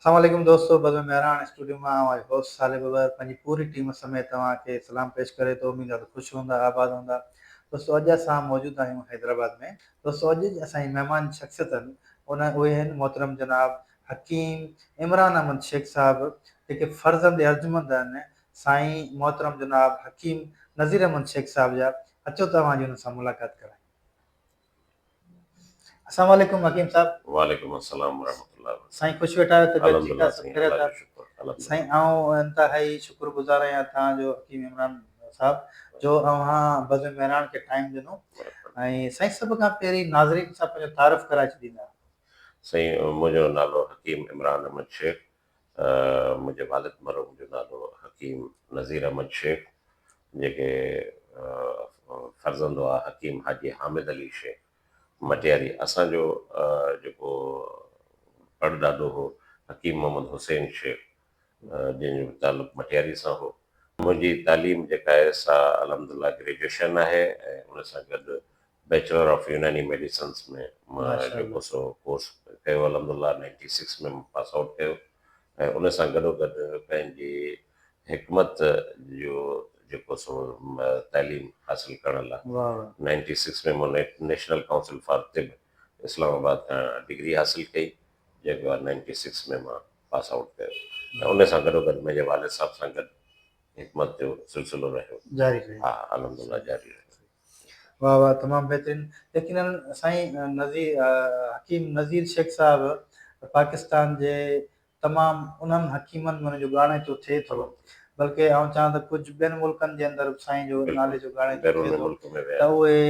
अस्सलामुअलैकुम दोस्तों, बज़म मेहरान स्टूडियो में आऊं होस्ट साले बबर पंहिंजी पूरी टीम समेत तव्हांखे सलाम पेश करे थो। उम्मीद आहे त ख़ुशि हूंदा, आबाद हूंदा। दोस्तों, अॼु असां मौजूदु आहियूं हैदराबाद में। दोस्तों, अॼु जी असांजी महिमान शख़्सियत आहिनि, उहे आहिनि मोहतरम जनाब हकीम इमरान अहमद शेख साहब, जेके फर्ज़ंद अर्जुमंद आहिनि साईं मोहतरम जनाब हकीम नज़ीर अहमद शेख साहब जा। अचो तव्हांजी हुन सां मुलाक़ात करायूं। अस्सलाम वालेकुम हकीम साहब। वालेकुम अस्सलाम वरहमतुल्लाह। साईं ख़ुशि वेठा आहियो, तबियत ठीकु अल्हम्दुलिल्लाह आहे, सभु साईं, ख़ैरियत अल्लाह जो आहे? शुक्र, अल्हम्दुलिल्लाह। साईं आऊं इंतहाई शुक्रगुज़ार आहियां तव्हांजो हकीम इमरान साहब जो अव्हां बज़म मेहरान खे टाइम ॾिनो। ऐं साईं, सभ खां पहिरीं नाज़रीन सां पंहिंजो तारीफ़ कराए छॾींदा। साईं, मुंहिंजो नालो हकीम इमरान अहमद शेख, मुंहिंजे वालिद मरहूम जो नालो हकीम नज़ीर अहमद शेख, जेके फर्ज़ंद हुआ हकीम हाजी हामिद अली शेख मटियारी। असांजो जेको परॾाॾो हो हकीम मोहम्मद हुसैन शेख, जंहिंजो तालुक़ु मटियारी सां हो। मुंहिंजी तालीम जेका आहे सा अल्हम्दुलिल्लाह ग्रेजुएशन आहे, ऐं उन सां गॾु बैचलर ऑफ यूनानी मेडिसिन्स में मां जेको सो कोर्स कयो अल्हम्दुलिल्लाह 96 में पास आउट कयो। ऐं उन सां गॾोगॾु पंहिंजी हिकमत जो जेको सो तालीम हासिल करण लाइ 96 में मूं नेशनल काउंसिल फॉर तिब इस्लामाबाद खां डिग्री हासिल कई, जेको आहे 96 में मां पास आउट कयो। ऐं उन सां गॾोगॾु मुंहिंजे वालिद साहब सां गॾु हिकमत जो सिलसिलो रहियो। जारी रहियो। हा, अल्हम्दुलिल्लाह जारी रहियो। वाह वाह, तमामु बहितरीन। यकीनन साईं हकीम नज़ीर शेख साहब पाकिस्तान जे तमामु उन्हनि हकीमनि में जो ॻाणे थो थिए थो, बल्कि आउं चवां त कुझु ॿियनि मुल्कनि जे अंदरि साईं जो नाले जो ॻाणे थो थिए थो, त उहे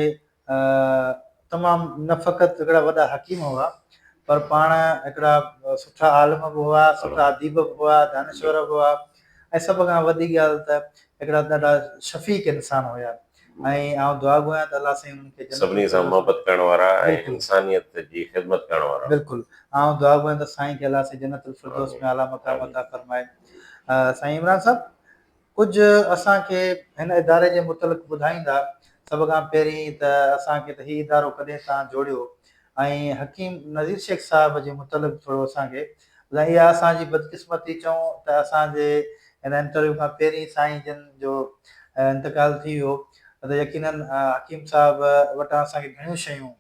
तमामु न फ़क़ति हिकिड़ा वॾा हकीम हुआ, पर पाण हिकिड़ा सुठा आलिम बि हुआ, सुठा अदीब बि हुआ, दानश्वर बि हुआ, ऐं सभ खां वॾी ॻाल्हि त हिकिड़ा ॾाढा शफ़ीक इंसान हुया। ऐं आउं दुआ घुरां त अल्लाह साईं उन्हनि खे सभिनी सां मोहबत करण वारा ऐं इंसानियत जी ख़िदमत करण वारा। बिल्कुलु, आउं दुआ घुरां त साईं खे अल्लाह साईं जन्नतुल फिरदौस में आला मक़ाम अता फरमाए। साईं इमरान साहब, कुझु असांखे हिन इदारे जे मुतलिक़ ॿुधाईंदा? सभ खां पहिरीं त असांखे त हीउ इदारो कॾहिं तव्हां जोड़ियो, ऐं हकीम नज़ीर शेख साहब जे मुतलिक़ थोरो असांखे ॿुधाई। इहा असांजी बदकिस्मती चऊं त असांजे हिन इंटरव्यू खां पहिरीं साईं जन जो इंतकाल थी वियो, त यकीनन हकीम साहब वटां असांखे घणियूं शयूं,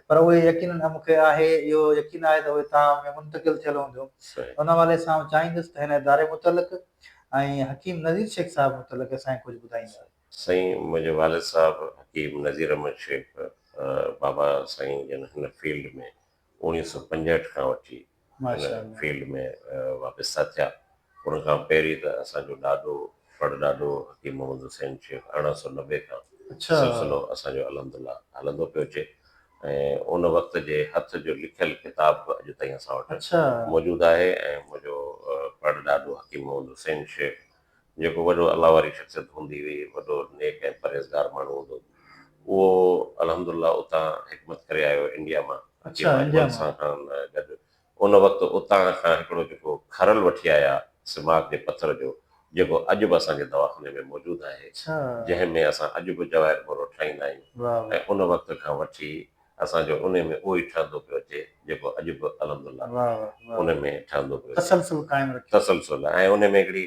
पर उहे यकीनन मूंखे आहे इहो यकीन आहे त उहे तव्हां में मुंतक़िल थियल हूंदियूं। उन हवाले सां चाहींदुसि त हिन इदारे मुतलिक़ ऐं हकीम नज़ीर शेख साहब मुतलिक़ असांखे कुझु ॿुधाईंदा। साईं, मुंहिंजे वालिद साहब हकीम नज़ीर अहमद शेख बाबा साईं जन हिन फील्ड में 1965 खां वठी हिन फील्ड में वाबस्ता थिया। उनखां पहिरीं त असांजो ॾाॾो परॾाॾो हकीम मोहम्मद हुसैन शेख 1890 खां सिलसिलो असांजो अल्हम्दुलिल्लाह हलंदो पियो अचे। ऐं उन वक़्त जे हथ जो लिखियल किताब अॼु ताईं असां वटि मौजूदु आहे। ऐं मुंहिंजो परॾाॾो हकीम मोहम्मद हुसैन शेख, जेको वॾो अल्लाह वारी शख़्सियत हूंदी हुई, वॾो नेक ऐं परहेज़गार माण्हू हूंदो, उहो अल्हम्दुलिल्लाह उतां हिकमत करे आयो इंडिया मां हकीम अजमल सां गॾु। उन वक़्तु उतां खां हिकिड़ो जेको खरल वठी आया सिमाग जे पथर जो, जेको अॼु बि असांजे दवाख़ाने में मौजूदु आहे, जंहिंमें असां अॼु बि जवाहिर मोरो ठाहींदा आहियूं। ऐं उन वक़्त खां वठी असांजो उन में उहो ई ठहंदो पियो अचे जेको अॼु बि अल्हम्दुलिल्लाह उन में ठहंदो पियो अचे, तसलसल। ऐं उन में हिकिड़ी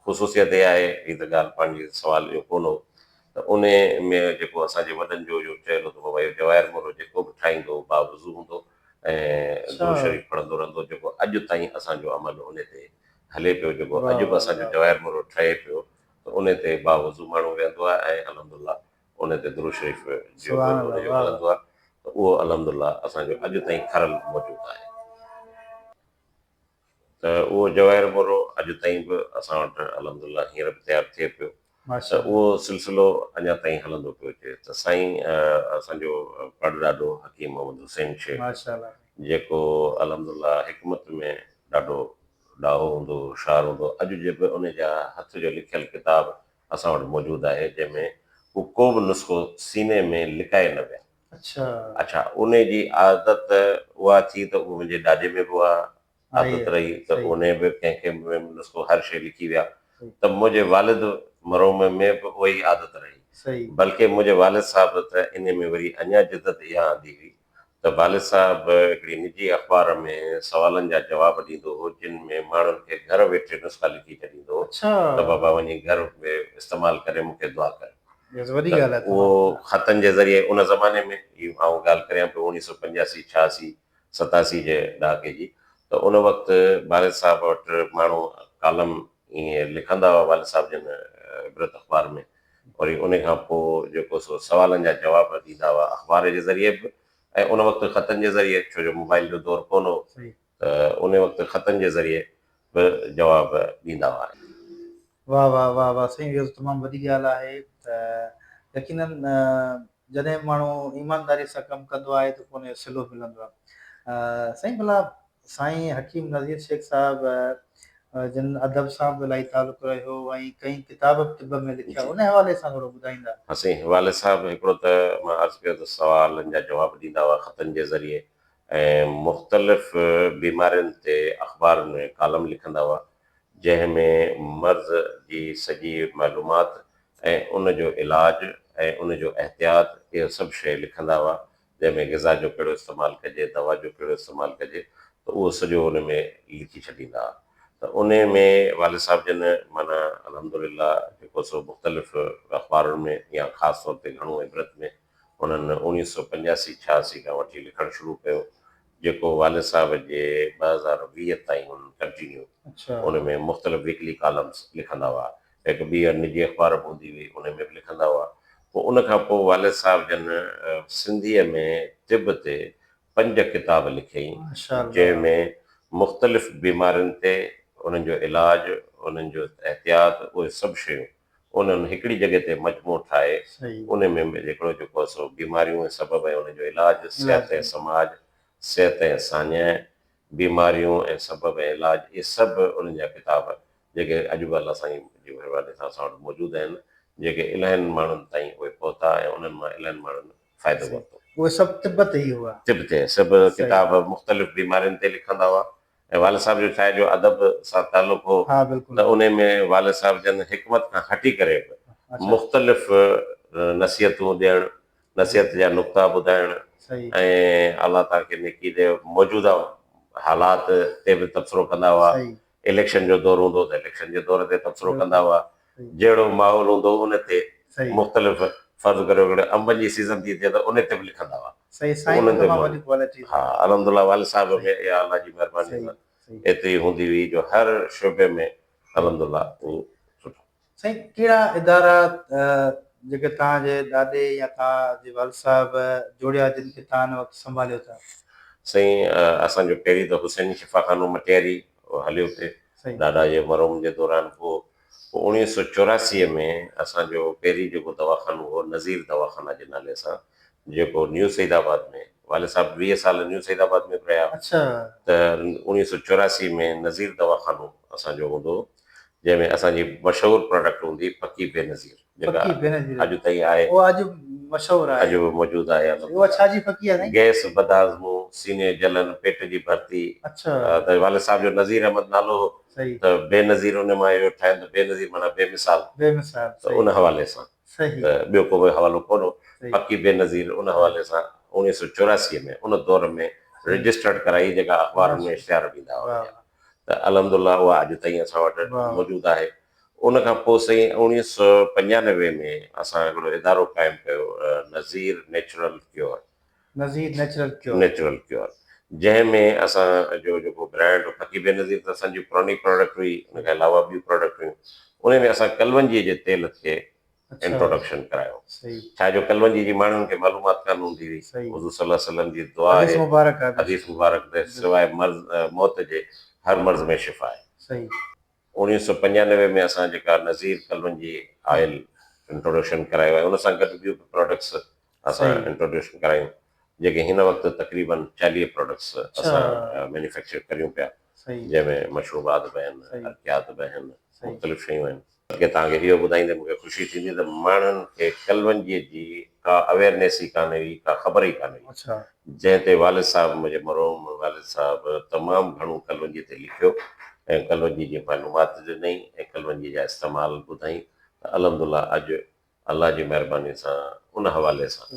ख़ुशूसियत इहा आहे, हीअ त ॻाल्हि पंहिंजी सुवाल जो कोन हो, त उन में जेको असांजे वॾनि जो चयल हूंदो भई जवाहिर मोरो जेको बि ठाहींदो बावज़ू हूंदो ऐं दुरूद शरीफ़ पढ़ंदो रहंदो, जेको अॼु ताईं असांजो अमल उन ते हले पियो, जेको अॼु बि असांजो जवाहिर मोरो ठहे पियो, त उन ते बावज़ू माण्हू वेहंदो आहे ऐं अल्हम्दुलिल्लाह उन ते दुरूद शरीफ़ जो हलंदो आहे। त उहो अल्हम्दुलिल्लाह असांजो अॼु ताईं खरल मौजूदु आहे। त उहो जवाहिर मोरो अॼु ताईं बि असां वटि अल्हम्दुलिल्लाह हींअर बि तयारु थिए पियो, त उहो सिलसिलो अञा ताईं हलंदो पियो अचे। त साईं असांजो परॾाॾो हकीम मोहम्मद हुसैन शेख, जेको अल्हम्दुलिल्लाह हिकमत में ॾाढो ॾाहो हूंदो, होशियारु हूंदो, अॼु जे बि उन जा हथ जो लिखियल किताब असां वटि मौजूदु आहे, जंहिंमें हू को बि नुस्ख़ो सीने में लिकाए न विया। अच्छा, उन जी आदत उहा थी त उहो मुंहिंजे ॾाॾे में बि उहा आदत रही, त उन बि कंहिंखे नुस्ख़ो हर शइ लिखी विया। त मुंहिंजे वालिद मरहूम में बि उहा ई आदत रही, बल्कि मुंहिंजे वालिद साहब त इन में वरी अञा जिदत इहा आंदी हुई त वालिद साहब हिकिड़ी निजी अख़बार में सवालनि जा जवाब ॾींदो हो, जिन में माण्हुनि खे घर वेठे नुस्ख़ा लिखी छॾींदो हो अच्छा, त बाबा वञी घर में इस्तेमालु करे मूंखे दुआ कर। ये तो वॾी त ॻाल्हि आहे उहो तमामु। ख़तनि जे ज़रिए उन ज़माने में, इहो आउं ॻाल्हि करियां पियो 1985 86 87 जे ॾहाके जी, त उन वक़्तु वालिद साहब वटि माण्हू कालम ईअं लिखंदा हुआ वालिद साहब जिन इबरत अख़बार में, वरी उन खां पोइ जेको सो सवालनि जा जवाब ॾींदा हुआ अख़बार जे ज़रिए बि, ऐं उन वक़्तु ख़तनि जे ज़रिए, छो जो मोबाइल जो दौरु कोन हो, सही। त उन वक़्तु ख़तनि जे ज़रिए बि जवाब ॾींदा हुआ। वाह वाह वाह वाह, साईं इहो तमामु वॾी ॻाल्हि आहे त यकीनन जॾहिं माण्हू ईमानदारी सां कमु कंदो आहे त पोइ उनजो सिलो मिलंदो आहे। साईं भला साईं हकीम नज़ीर शेख साहिबु जिन अदब सां बि इलाही तालुक़ु रहियो ऐं कई किताब बि तिब में लिखिया, जी। उन हवाले सां थोरो ॿुधाईंदा। असीं वालिद साहब हिकिड़ो त मां अर्ज़ु कयो त सवालनि जा जवाब ॾींदा हुआ ख़तनि जे ज़रिए, ऐं मुख़्तलिफ़ बीमारियुनि ते अख़बारुनि में कालम लिखंदा हुआ, जंहिंमें मर्ज़ जी सॼी मालूमात ऐं उन जो इलाजु ऐं उन जो एहतियात, इहो सभु शइ लिखंदा हुआ, जंहिंमें ग़िज़ा जो कहिड़ो इस्तेमालु कजे, दवा जो कहिड़ो इस्तेमालु कजे, त उहो सॼो उन में लिखी छॾींदा हुआ। त उन में वालिद साहब जन माना अल्हम्दुलिल्लाह जेको सो मुख़्तलिफ़ अख़बारुनि में या ख़ासि तौर ते घणो इबरत में उन्हनि 1985 86 खां वठी लिखणु शुरू कयो, जेको वालिद साहब जे 2020 ताईं हुननि कंटिन्यू अच्छा, उन में मुख़्तलिफ़ वीकली कॉलम्स लिखंदा हुआ। हिकु ॿी निजी अख़बार बि हूंदी हुई, उन में बि लिखंदा हुआ। पोइ उन खां पोइ वालिद साहब जन सिंधीअ में तिब ते 5 किताब लिखियईं, माशाअल्लाह, जंहिंमें मुख़्तलिफ़ बीमारियुनि ते उन्हनि जो इलाजु, उन्हनि जो एहतियात, उहे सभु शयूं उन्हनि हिकिड़ी जॻह ते मजमू ठाहे, सही, उन में हिकिड़ो जेको सो बीमारियूं ऐं सबब ऐं उनजो इलाजु, सिहत ऐं इलाही, समाज, सिहत ऐं साञे, बीमारियूं ऐं सबब ऐं इलाज, इहे सभु उन्हनि जा किताब जेके अॼु बि अल्लाह साईं जी महिरबानी सां असां वटि मौजूदु आहिनि, जेके इलाहियुनि माण्हुनि ताईं उहे पहुता ऐं उन्हनि मां इलाहियुनि माण्हुनि फ़ाइदो सही, वरितो। उहे सभु तिब्बत ई हुआ। तिब ते सभु सही, किताब मुख़्तलिफ़ बीमारियुनि ते लिखंदा हुआ, ऐं वालिद साहब जो छा आहे जो अदब सां तालुक़ु हो, हा बिल्कुलु, त उन में वालिद साहब जन हिकमत खां हटी करे बि अच्छा, मुख़्तलिफ़ नसीहतूं ॾियणु, नसीहत जा नुक़्ता ॿुधाइणु, सही, ऐं अलाह ताला खे नेकी ॾे, मौजूदा हालात ते बि तबसरो कंदा हुआ। सही, इलेक्शन जो दौरु हूंदो त इलेक्शन जे दौर ते तबसरो कंदा बिल्कुलु, हुआ, सही, जहिड़ो माहौल हूंदो उन ते, सही, मुख़्तलिफ़ फ़र्ज़ु करे हिकिड़े अंबनि जी सीज़न थी थिए त उन ते बि लिखंदा हुआ। सही, पोइ साईं में उन्हनि ते तमामु मां, वॾी क्वालिटी हा अथव। अल्हम्दुलिल्लाह वालिद साहब सही, में इहा अलाह जी महिरबानी सही, सां सही। एतिरी हूंदी हुई जो हर शोबे में सही, अल्हम्दुलिल्लाह सही। उहो सुठो। साईं कहिड़ा इदारा जेके तव्हांजे ॾाॾे या तव्हांजे वालिद साहिब जोड़िया जिन खे तव्हां हिन वक़्तु संभालियो था? साईं असांजो पहिरीं त हुसैनी शिफ़ाख़ानो मटियारी उहो हलियो पिए सही, ॾाॾा जे मरहूम जे दौरान, पोइ 1984 में असांजो पहिरीं जेको दवाख़ानो हो नज़ीर दवाख़ाना जे नाले सां, जेको न्यू सईदाबाद में, वालिद साहब 20 साल न्यू सईदाबाद में रहिया, अच्छा, त 1984 में नज़ीर दवाख़ानो असांजो हूंदो हो, जंहिंमें असांजी मशहूरु प्रोडक्ट हूंदी फ़क़ी बेनज़ीर, जेका फ़क़ी बेनज़ीर, अॼु ताईं आहे, उहा अॼु मशहूरु आहे। अॼु बि मौजूदु आहे उहा अल्हम्दुलिल्लाह। छा जी फ़क़ी आहे साईं? गैस बदाज़मो, सीने जलन, पेट जी भर्ती, अच्छा, त वालिद साहब जो नज़ीर अहमद नालो हो, सही, त बेनज़ीर उन मां इहो ठाहिनि, त बेनज़ीर माना बेमिसाल, बेमिसाल, त सही, उन हवाले सां, सही, त ॿियो को बि हवालो कोन हो, सही, फ़क़ी बेनज़ीर उन हवाले सां 1984 में उन दौर में सही, रजिस्टर्ड कराई, जेका अख़बारुनि में माशा इश्तिहार ॾींदा वाह, हुआ, त अल्हम्दुलिल्लाह उहा अॼु ताईं असां वटि वाह, मौजूदु आहे। उन खां पोइ साईं 1995 में असां हिकिड़ो इदारो क़ाइमु कयो, नज़ीर नेचुरल क्योर, नज़ीर नेचुरल क्योर, नेचुरल क्योर, जंहिंमें असांजो जेको ब्रांड फ़क़ी बेनज़ीर त असांजी पुराणी प्रोडक्ट हुई, उन खां अलावा ॿियूं प्रोडक्ट हुयूं, उन में असां कलवंजीअ जे तेल खे अच्छा, इंट्रोडक्शन करायो। सही, छा जो कलवंजी जी माण्हुनि खे मालूमात कान हूंदी हुई, सही, हुज़ूर सल्लल्लाहु अलैहि वसल्लम जी दुआ हदीस आहे, मुबारक आहे हदीस बेशक, मुबारक ते बिल्कुलु, सवाइ मौत जे हर मर्ज़ में शिफ़ा आहे। सही, 1995 में असां जेका नज़ीर कलवंजी ऑयल इंट्रोडक्शन करायो आहे, उन सां गॾु ॿियूं बि प्रोडक्ट्स असां सही, इंट्रोड्यूशन करायूं, जेके हिन वक़्तु तक़रीबन 40 प्रोडक्ट्स अच्छा, असां मैन्युफैक्चर करियूं पिया, सही, जंहिंमें मशरूबात बि आहिनि, सही, अर्कियात बि आहिनि, सही, मुख़्तलिफ़ शयूं आहिनि। कि तव्हांखे इहो ॿुधाईंदे मूंखे ख़ुशी थींदी त माण्हुनि खे कलवंजीअ जी का अवेयरनेस ई कान हुई, का ख़बर ई कान हुई, अच्छा, जंहिं ते वालिद साहब, मुंहिंजे मरहूम वालिद साहब तमामु घणो कलवंजीअ ते लिखियो ऐं कलवंजी जी मालूमात ॾिनई ऐं कलवंजी जा इस्तेमालु ॿुधाई, त अल्हम्दुलिल्लाह अॼु अलाह जी महिरबानी सां उन हवाले सां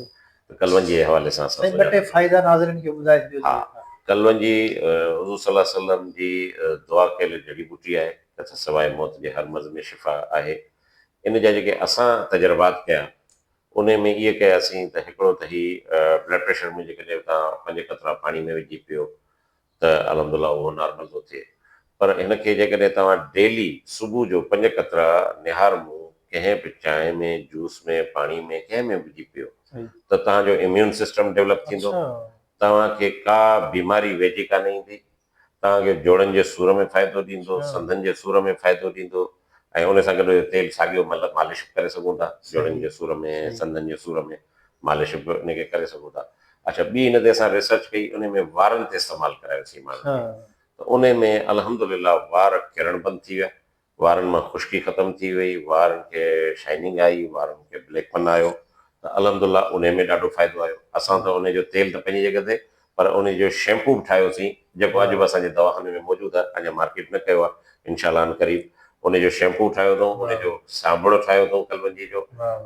कलवंजी जे हवाले सां असां साईं ॿ टे फ़ाइदा नाज़रीन खे ॿुधाए ॾियो हा, जी। कलवंजी हुज़ूर सल्लल्लाहु अलैहि वसल्लम जी दुआ कयल जड़ी बूटी आहे, त सवाइ मौत जे हर मर्ज़ में शिफ़ा आहे। इन जा जेके असां तजुर्बात कया उन में इहे कयासीं त हिकिड़ो त ही ब्लड प्रेशर में जेकॾहिं तव्हां 5 कतरा पाणी में विझी पियो त अलहमदिल्ला उहो नॉर्मल थो थिए। पर हिनखे जेकॾहिं तव्हां डेली सुबुह जो 5 कतरा निहार मुंहुं कंहिं बि चांहि में, जूस में, पाणी में, कंहिं में विझी पियो सही। त तव्हांजो इम्यून सिस्टम डेवलप थींदो, अच्छा। तव्हांखे का बीमारी वेझी कान ईंदी, तव्हांखे जोड़नि जे सूर में फ़ाइदो ॾींदो, अच्छा। संधनि जे सूर में फ़ाइदो ॾींदो, ऐं उन सां गॾु तेल साॻियो मतिलबु मालिश करे सघूं था जोड़नि सही जे सूर में, सही। संधनि जे सूर में मालिश बि उनखे करे सघूं था। अच्छा, ॿी हिन ते असां रिसर्च कई, उन में वारनि ते इस्तेमालु करायोसीं माण्हुनि अच्छा। खे, त उन में अल्हम्दुलिल्लाह वार किरण बंदि थी विया, वारनि मां ख़ुश्की ख़तमु थी वई, वारनि खे शाइनिंग आई, वारनि खे ब्लैकपन आयो, त अल्हम्दुलिल्लाह उन में ॾाढो फ़ाइदो आयो। असां त उन जो तेल त पंहिंजी जॻह ते, पर उन जो शैम्पू बि ठाहियोसीं जेको अॼु बि असांजे दवाख़ाने में मौजूदु आहे, अञा मार्केट न कयो आहे, इनशाला करीब उन जो शैम्पू ठाहियो अथऊं, उन जो साबुण ठाहियो अथऊं कलवंजी जो,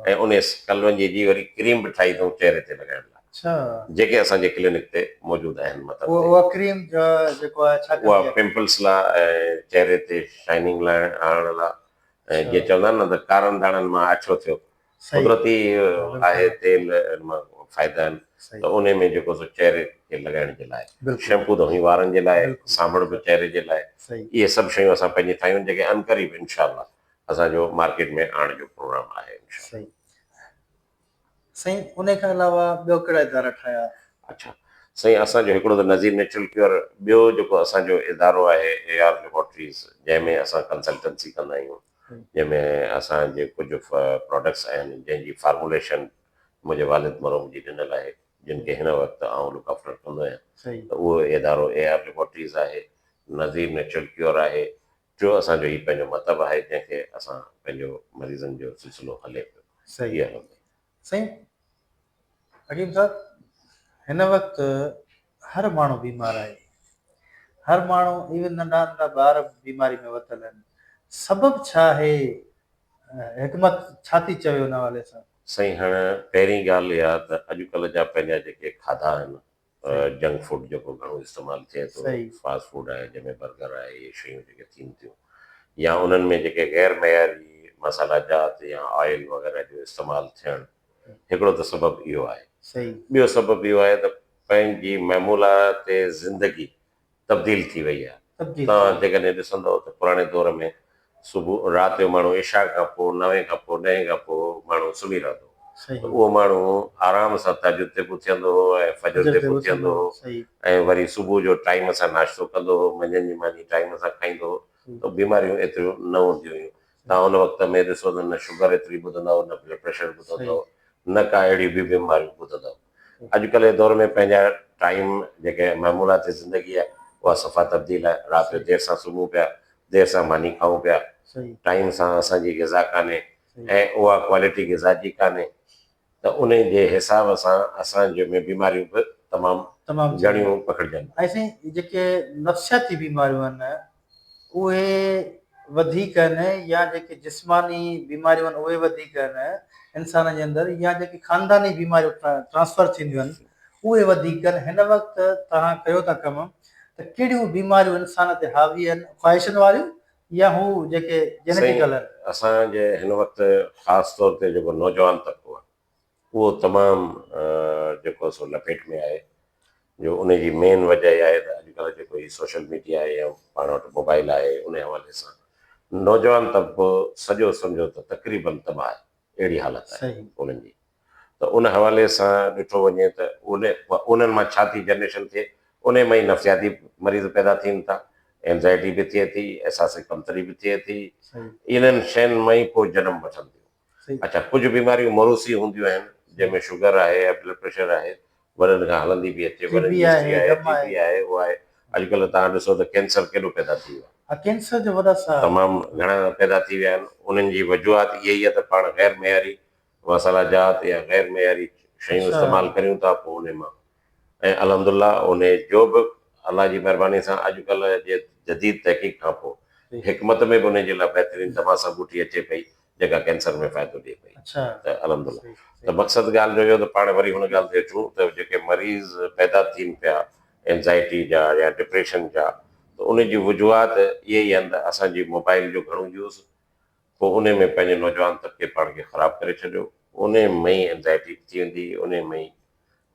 ऐं उन कलवंजी जी वरी क्रीम बि ठाही अथऊं चहिरे ते लॻाइण लाइ, अच्छा। जेके असांजे क्लिनिक ते मौजूदु आहिनि। मतिलबु उहा क्रीम जेको आहे छा उहा कंदी आहे? पिंपल्स लाइ ऐं चहिरे ते शाइनिंग लाइ आणण लाइ, ऐं अच्छा। जीअं चवंदा आहिनि न त कारनि दाणनि मां अछो थियो, सही। कुदरती आहे बिल्कुलु तेल, इन मां फ़ाइदा आहिनि, सही। त उन में जेको सो चहिरे खे लॻाइण जे लाइ बिल्कुलु शैम्पू त हुई वारनि जे लाइ, बिल्कुलु साबुण बि चहिरे जे लाइ, सही। इहे सभु शयूं असां पंहिंजी ठाहियूं जेके अनकरीब इनशाला असांजो मार्केट में आणण जो प्रोग्राम आहे इनशाला। सही। साईं उन खां अलावा ॿियो कहिड़ा इदारा ठाहिया? अच्छा साईं, असांजो हिकिड़ो त नज़ीर नेचुरल क्योर, ॿियो जेको असांजो इदारो आहे AR लेबोरेटरीज़, जंहिंमें असां कंसल्टेंसी कंदा आहियूं, जंहिंमें असांजे कुझु प्रोडक्ट्स आहिनि जंहिंजी फार्मुलेशन मुंहिंजे वालिद मरहूम जी ॾिनल आहे, जिन खे हिन वक़्तु आउं लुक आफ्टर कंदो आहियां, सही। त उहो इदारो AR लेबोरेटरीज़ आहे, नज़ीर नेचुरल क्योर आहे, टियों असांजो ही पंहिंजो मतिलबु आहे जंहिंखे असां पंहिंजो मरीज़नि जो सिलसिलो हले पियो। सही। इहा साईं हकीम साहब, हिन वक़्तु हर माण्हू बीमार आहे, हर माण्हू इवन नंढा नंढा ॿार बीमारी में वतल आहिनि, सबबु छा आहे? हिकमत छा थी चवे हुन हवाले सां? साईं, हाणे पहिरीं ॻाल्हि इहा त अॼुकल्ह जा पंहिंजा जेके खाधा आहिनि, जंक फूड जेको घणो इस्तेमालु थिए थो, सही। फास्ट फूड आहे जंहिंमें बर्गर आहे, इहे शयूं जेके थियनि थियूं, या उन्हनि में जेके गैर मयारी मसाला जात या ऑयल वग़ैरह जो इस्तेमालु थियणु, हिकिड़ो त सबबु इहो आहे। सही। ॿियो सबबु इहो आहे त पंहिंजी मामूलात ज़िंदगी तब्दील थी वई आहे। तव्हां जेकॾहिं ॾिसंदव त पुराणे दौर में सुबुह राति जो माण्हू इशा खां पोइ 9 खां पोइ 10 खां पोइ माण्हू सुम्ही रहंदो, त उहो माण्हू आराम सां तहजुद ते बि उथंदो हो ऐं फजर ते बि उथंदो हो, ऐं वरी सुबुह जो टाइम सां नाश्तो कंदो हो, मंझंदि जी मानी टाइम सां खाईंदो हो, त बीमारियूं एतिरियूं न हूंदियूं हुयूं। तव्हां हुन वक़्त में ॾिसो त न शुगर एतिरी ॿुधंदव, न ब्लड प्रेशर ॿुधंदव, न का अहिड़ी ॿी बीमारियूं ॿुधंदव। अॼुकल्ह जे दौर में पंहिंजा टाइम जेके मामूलात ज़िंदगी आहे उहा सफ़ा तब्दील आहे, राति जो देरि सां सुम्हूं पिया, देरि सां मानी खाऊं पिया, टाइम सां असांजी ग़िज़ा कान्हे, ऐं उहा क्वालिटी ग़िज़ा जी कान्हे, त उन जे हिसाब सां असांजे में बीमारियूं बि तमामु घणियूं पखिड़िजनि। ऐं साईं जेके नफ़्सियाती बीमारियूं आहिनि उहे वधीक आहिनि, या जेके जिस्मानी बीमारियूं आहिनि उहे वधीक आहिनि इंसान जे अंदरि, या जेके ख़ानदानी बीमारियूं ट्रांसफर थींदियूं आहिनि उहे वधीक आहिनि? हिन वक़्तु तव्हां कयो था कमु, त कहिड़ियूं बीमारियूं इंसान ते हावी आहिनि, ख़्वाहिशनि वारियूं या हू जेके जेनेटिकल आहिनि? असांजे हिन वक़्तु ख़ासि तौर ते जेको नौजवान तबिको आहे उहो तमामु जेको सो लपेट में आहे, जो उनजी मेन वजह इहा आहे त अॼुकल्ह जेको ही सोशल मीडिया आहे या पाण वटि मोबाइल आहे, उन हवाले सां नौजवान तबिको सॼो सम्झो त तक़रीबन तबाह आहे, अहिड़ी हालत आहे उन्हनि जी। त उन हवाले सां ॾिठो वञे त उन्हनि मां छा थी जनरेशन थिए, उन मां ई नफ़्सियाती मरीज़ पैदा थियनि था, एंज़ाइटी बि थिए थी, एहसास कमतरी बि थिए थी, इन्हनि शयुनि मां ई पोइ जनमु वठनि थियूं। अच्छा, कुझु बीमारियूं मरूसी हूंदियूं आहिनि जंहिंमें शुगर आहे या ब्लड प्रेशर आहे, वॾनि खां हलंदी बि अचे, वॾनि जी हिस्ट्री आहे, TB आहे, उहा आहे। अॼुकल्ह तव्हां ॾिसो त कैंसर केॾो पैदा थी वियो आहे, कैंसर जो वॾा तमामु घणा पैदा थी विया आहिनि। उन्हनि जी वजूहात इहा ई आहे त पाण गैर मयारी मसाला जात या गैर मयारी शयूं इस्तेमालु करियूं था पोइ उन मां, ऐं अल्हम्दुलिल्लाह उन जो बि अलाह जी महिरबानी सां अॼुकल्ह जे जदीद तहक़ीक़ खां पोइ हिकमत में बि उन जे लाइ बहितरीनु दवा सां बूटी अचे पई, जेका कैंसर में फ़ाइदो ॾिए पई। अच्छा त अलहमदुलिल्लाह। सही त सही मक़सदु ॻाल्हि जो इहो त पाण वरी हुन ॻाल्हि ते अचूं त जेके मरीज़ पैदा थियनि पिया एंज़ाइटी जा या डिप्रेशन जा, त उन जी वजूहात इहे ई आहिनि त असांजी मोबाइल जो घणो यूज़, पोइ उन में पंहिंजे नौजवान तबिके पाण खे ख़राबु करे छॾियो, उन में ई एंज़ाइटी थी वेंदी, उन में ई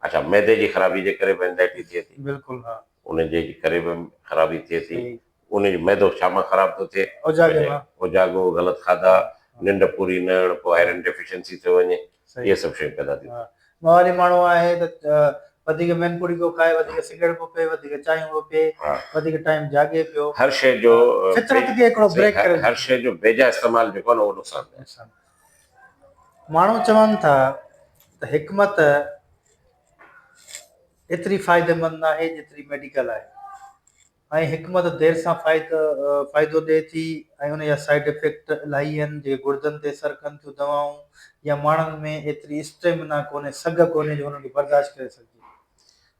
अच्छा मैदे जी ख़राबी जे करे बि एंज़ाइटी थिए थी, बिल्कुलु हाँ उन जे करे बि ख़राबी थिए थी, सही उन जो मैदो छा मां ख़राबु थो थिए, उजागे पंहिंजे मां उजागो ग़लति खाधा, हाँ हाँ निंड पूरी न हुअण, पोइ हाँ आयरन डेफिशिएंसी थो वञे, सही इहे सभु शयूं पैदा थियूं। हाँ वरी माण्हू आहे त वधीक मैनपुड़ी पियो खाए, वधीक सिगरेट पियो पीए, वधीक चांहियूं पियो पीए, हा, वधीक टाइम जागे पियो। हर शइ जो फितरत खे हिकिड़ो सही, ब्रेक करे हर ॾिनो। शइ जो बेजा इस्तेमालु जेको आहे न उहो नुक़सानु आहे। नुक़सान। माण्हू चवनि था त हिकमत एतिरी फ़ाइदेमंद न आहे जेतिरी मेडिकल आहे, ऐं हिकमत देरि सां फ़ाइदो ॾिए थी, ऐं उन जा साइड इफेक्ट इलाही आहिनि जेके गुर्दनि ते असरु कनि थियूं दवाऊं, या माण्हुनि में एतिरी स्टेमिना कोन्हे, सघ कोन्हे जो हुननि खे बर्दाश्त करे सघिजे।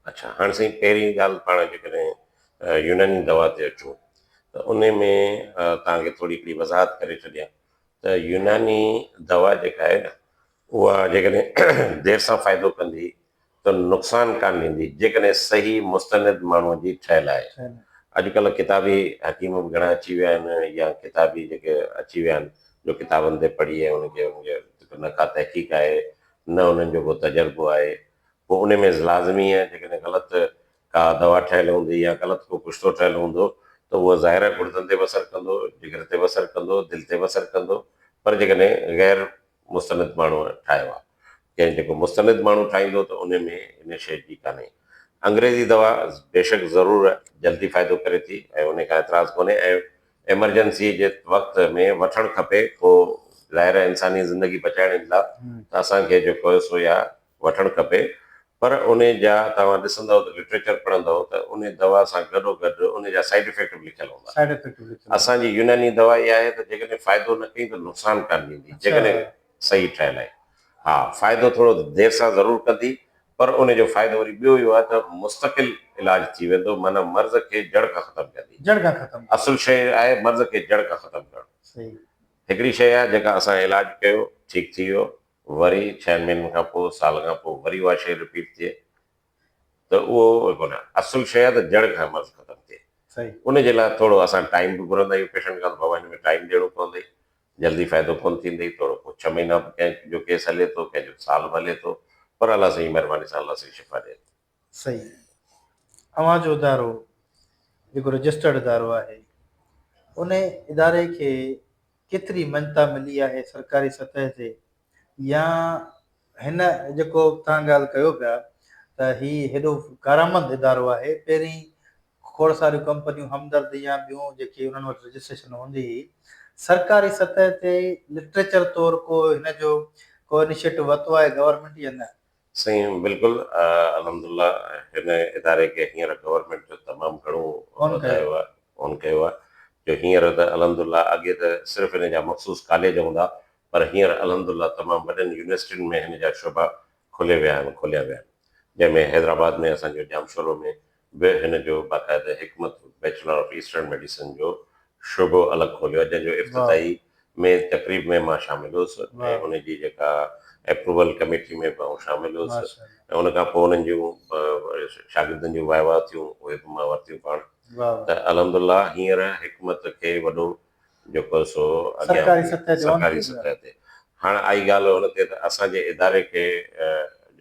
अच्छा, हाणे साईं पहिरीं ॻाल्हि पाण जेकॾहिं यूनानी दवा ते अचूं त उन में तव्हांखे थोरी हिकिड़ी वज़ाहत करे छॾियां त यूनानी दवा जेका आहे न, उहा जेकॾहिं देरि सां फ़ाइदो कंदी त नुक़सानु कान ॾींदी जेकॾहिं सही मुस्तनिद माण्हूअ जी ठहियलु आहे। अॼुकल्ह किताबी हकीम बि घणा अची विया आहिनि, या किताबी जेके अची विया आहिनि जो किताबनि ते पढ़ी ऐं उनखे न का तहक़ीक़ आहे, न उन्हनि जो को तजुर्बो आहे, पोइ उन में लाज़मी आहे जेकॾहिं ग़लति का दवा ठहियल हूंदी या ग़लति को कुझु थो ठहियल हूंदो त उहो ज़ाहिर आहे गुर्दनि ते बि असरु कंदो, जिगर ते बि असरु कंदो, दिलि ते बि असरु कंदो, पर जेकॾहिं ग़ैर मुस्तनिद माण्हूअ ठाहियो आहे, कंहिं जेको मुस्तनिद माण्हू ठाहींदो त उन में इन शइ जी कान्हे। अंग्रेज़ी दवा बेशक ज़रूरु जल्दी फ़ाइदो करे थी ऐं उन खां एतिराज़ कोन्हे, ऐं एमरजेंसी जे वक़्त में वठणु खपे, पोइ ज़ाहिर आहे इंसानी ज़िंदगी बचाइण जे लाइ त असांखे जेको आहे सो या वठणु खपे, पर उन जा तव्हां ॾिसंदव त लिटरेचर पढ़ंदव त उन दवा सां गॾोगॾु उन जा साइड इफेक्ट बि लिखियल हूंदा। साइड इफेक्ट बि लिखियल। असांजी यूनानी दवा इहा आहे त जेकॾहिं फ़ाइदो न कई त नुक़सानु कान ॾींदी जेकॾहिं सही ठहियलु आहे। हा, फ़ाइदो थोरो देरि सां ज़रूरु कंदी, पर उन जो फ़ाइदो वरी ॿियो इहो आहे त मुस्तक़िल इलाजु थी वेंदो, माना मर्ज़ खे जड़ खां ख़तमु कंदी। जड़ खां ख़तमु। असुलु शइ आहे मर्ज़ खे जड़ खां ख़तमु करणु। सही। हिकिड़ी शइ आहे जेका असां इलाजु कयो, ठीकु थी वियो, वरी 6 महीननि खां पोइ, साल खां पोइ वरी उहा शइ रिपीट थिए, त उहो कोन्हे। असुलु शइ आहे त जड़ खां मर्ज़ ख़तमु थिए। सही। उन जे लाइ थोरो असां टाइम बि घुरंदा आहियूं पेशेंट खां, बाबा हिन में टाइम ॾियणो पवंदई, जल्दी फ़ाइदो कोन थींदई, थोरो पोइ 6 महीना कंहिंजो केस हले थो, कंहिंजो साल बि हले थो, पर अलाह साईं महिरबानी सां अलाह साईं शिफ़ा ॾिए। सही। अव्हांजो इदारो जेको रजिस्टर्ड इदारो आहे, उन इदारे खे केतिरी मञता मिली आहे सरकारी सतह ते, या हिन जेको तव्हां ॻाल्हि कयो पिया त हीउ हेॾो कारमंद इदारो आहे, पहिरीं खोड़ सारियूं कंपनियूं हमदर्द या ॿियूं जेके उन्हनि वटि रजिस्ट्रेशन हूंदी हुई, सरकारी सतह ते लिटरेचर तौरु को हिन जो को इनिशिएटिव वरितो आहे गवर्नमेंट या न? साईं बिल्कुलु अल्हम्दुलिल्लाह हिन इदारे खे हींअर गवर्नमेंट जो तमामु घणो वधायो आहे, ऑन कयो आहे, जो हींअर त अल्हम्दुलिल्लाह अॻे त सिर्फ़ु हिन जा मख़सूस कॉलेज हूंदा, पर हींअर अल्हम्दुलिल्लाह तमामु वॾनि यूनिवर्सिटियुनि में हिन जा शोभा खोलिया विया आहिनि, जंहिंमें हैदराबाद में असांजो जामशोरो में बि हिन जो बाक़ाइदा हिकमत बैचलर ऑफ ईस्टर्न मेडिसिन जो शोबो अलॻि खोलियो आहे, जंहिंजो इफ़्तिताही में तक़रीब में मां शामिल हुउसि, ऐं उनजी जेका अप्रूवल कमेटी में बि शामिल हुउसि, ऐं उन खां पोइ उन्हनि जूं शागिर्दनि जूं वाइवा थियूं, उहे बि मां वरितियूं पाण। त अल्हम्दुलिल्लाह हींअर हिकमत खे वॾो जेको सो अॻियां सरकारी सतह ते हाणे आई ॻाल्हि हुन ते त असांजे इदारे खे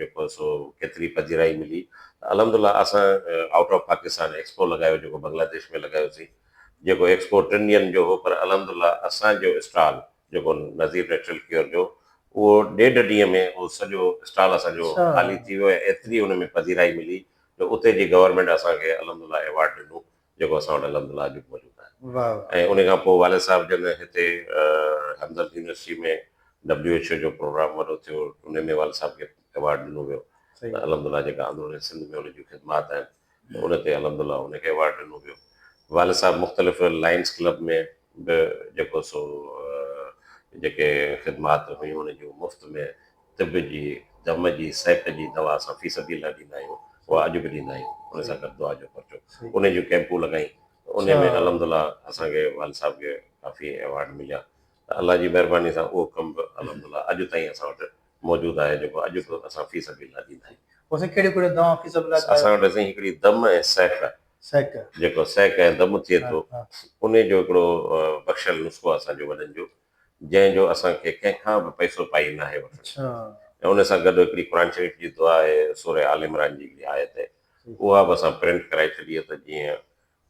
जेको सो केतिरी पधिराई मिली, अल्हम्दुलिल्लाह असां आउट ऑफ पाकिस्तान एक्सपो लॻायो, जेको बांग्लादेश में लॻायोसीं, जेको एक्सपो 3 ॾींहंनि जो हो, पर अल्हम्दुलिल्लाह असांजो स्टॉल जेको नज़ीर नेचुरल क्योर जो, उहो 1.5 ॾींहं में उहो सॼो स्टॉल असांजो ख़ाली थी वियो, ऐं एतिरी हुन में पधिराई मिली जो उते जी गवर्नमेंट असांखे अल्हम्दुलिल्लाह अवॉर्ड ॾिनो, जेको असां वटि अल्हम्दुलिल्लाह अॼु मौजूदु आहे। ऐं उन खां पोइ वालिद साहिब जन हिते हमदर्द यूनिवर्सिटी में WHO जो प्रोग्राम वॾो थियो, उन में वालिद साहिब खे अवॉर्ड ॾिनो वियो, त अल्हम्दुलिल्लाह जेका अंदरूनी सिंध में उन जूं ख़िदमात आहिनि त उन ते अल्हम्दुलिल्लाह उनखे अवॉर्ड ॾिनो वियो। वालिद साहिब मुख़्तलिफ़ लायंस क्लब में बि जेको सो जेके ख़िदमात हुयूं उन जूं मुफ़्त में तिब जी, दम जी, सिहत जी दवा असां फ़ी सबीलिल्लाह ॾींदा आहियूं, उहा अॼु बि ॾींदा आहियूं, उन सां गॾु दुआ जो पर्चो, उन जूं कैंपूं लॻाई, उन में अल्हम्दुलिल्लाह असांखे वालिद साहिब खे काफ़ी अवॉर्ड मिलिया। अल्लाह जी महिरबानी सां उहो कमु बि अल्हम्दुलिल्लाह अॼु ताईं असां वटि मौजूदु आहे, जेको अॼु बि असां फी सबिलिल्लाह ॾींदा आहियूं। उसे कहिड़ी दवा फी सबिलिल्लाह असां वटि साईं हिकिड़ी दम ऐं सहक, सेक जेको सहक ऐं दम थिए हाँ थो, हाँ उन जो हिकिड़ो बख़्शियल नुस्ख़ो आहे असांजो वॾनि जो, जंहिंजो असांखे कंहिंखां बि पैसो पाई न आहे वठिणो। अच्छा ऐं उन सां गॾु हिकिड़ी क़ुर शरीफ़ जी दुआ आहे, सूरह आल इमरान जी हिकिड़ी आयत आहे, उहा बि असां प्रिंट कराए छॾी आहे, त जीअं